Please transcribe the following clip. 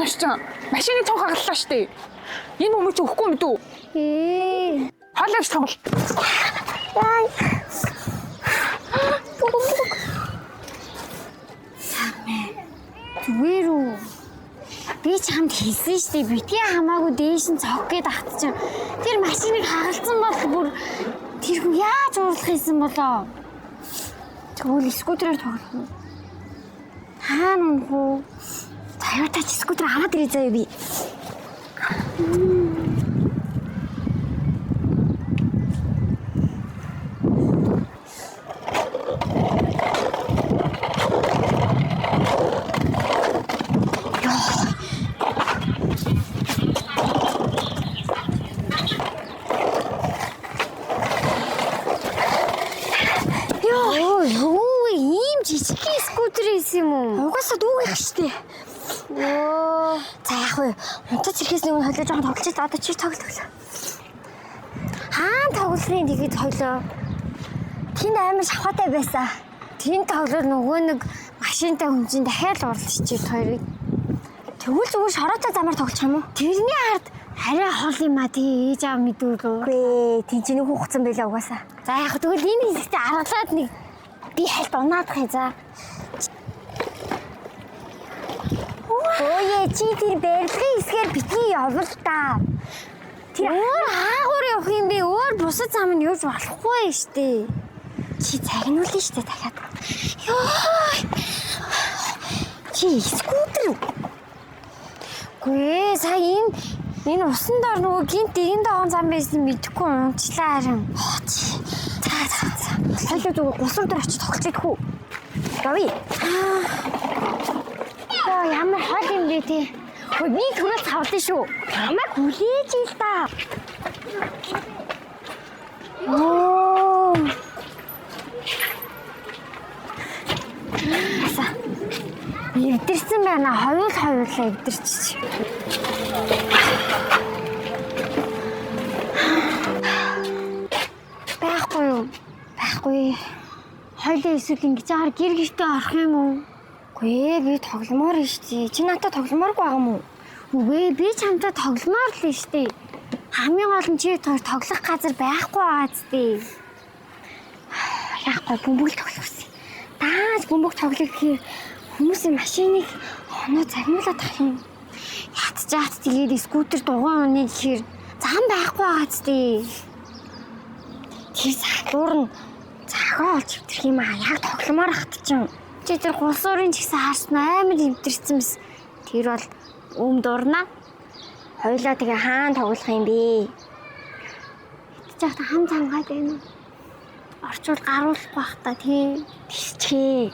марчин. Машины цонх хагаллаа штэ. Энэ хүмүүс өгөхгүй юм дүү? Хоолойч тоглол. Яа. Зүгээр үү? Би чамд хэлсэн шүү дээ. Битгий хамаагүй дээш нь цог гээд ахт чинь. Тэр машиныг хагалцсан бол бүр тэрхүү яаж уурлах хийсэн болоо? Тэгвэл скутерээр тоглох уу? Хаана унах уу? Toyota скутер аваад ирээ заяа би. Угаасаа дүүгэх штэ. За яах вэ? Унтаж ирэхээс өмнө хойлоо жоохон тоглож байгаа. Одоо чи тоглоо. Хаан тоглохын тэгээд хойлоо. Тэнд амар шавхаатай байсан. Тэнд тоглоод нөгөө нэг машинтай хүнжин дахиад уурлчих хоёрыг. Тэгвэл зүгээр шороотой замаар тоглох юм уу? Тэрний ард арай хол юм а тий ээж аав мэдүүлгүй. Үгүй тийм ч нэг хугацсан байлаа угаасаа. За яах вэ? Тэгвэл энэ хэсэгтээ аргалаад нэг би хальт унаадах юм за. Ой, чи тэр барилгын хэсгээр битгий явал та. Тэр өөр хаагуур явах юм бэ? Өөр бусад зам нь юуж болохгүй штэ. Чи цагнуулна штэ дахиад. Йой. Чи скутер. Гүй сая энэ усан дор нөгөө гинт дэгэн даун зам байсан мэдхгүй унчлаа харин. За. Хойлоо зүгээр гусар дээр очиж тоглож идэх үү? Явъя. Ямар хол юм бэ те. Хөө би түрүү цавлаа шүү. Ямаа хүлээж ил та. Аса. Эвдэрсэн байна. Хоёулаа эвдэрчих. Байхгүй юу? Байхгүй. Хоёулаа эсвэл ингэж агаар гэр гэртээ орох юм уу? Үгүй би тогломоор нь штий. Чи надад тогломооргүй байгаа юм уу? Үгүй би чамтай тогломоор л штий. Хамгийн гол нь чи тоглох газар байхгүй байгаа зү. Яахгүй бөмбөг тоглох үсэ. Дааж бөмбөг тоглох гэхээр хүмүүсийн машиныг оноо загнуулаад тах юм. Ятчаат тэгээд скутер дугуй уныг гэхээр зам байхгүй байгаа зү. Тэр залуур нь цагаа олж өвтөрх юм аа. Яг тогломоор хат чинь. Чи тэр гулсуурын ч гэсэн харсан амар имтэрсэн мэс. Тэр бол дурна. Хоёлоо тэгээ хаан тоглох юм бэ? Идчих та хам цангаад байна уу? Орчуул гаруулах бах та тий. Тийчээ.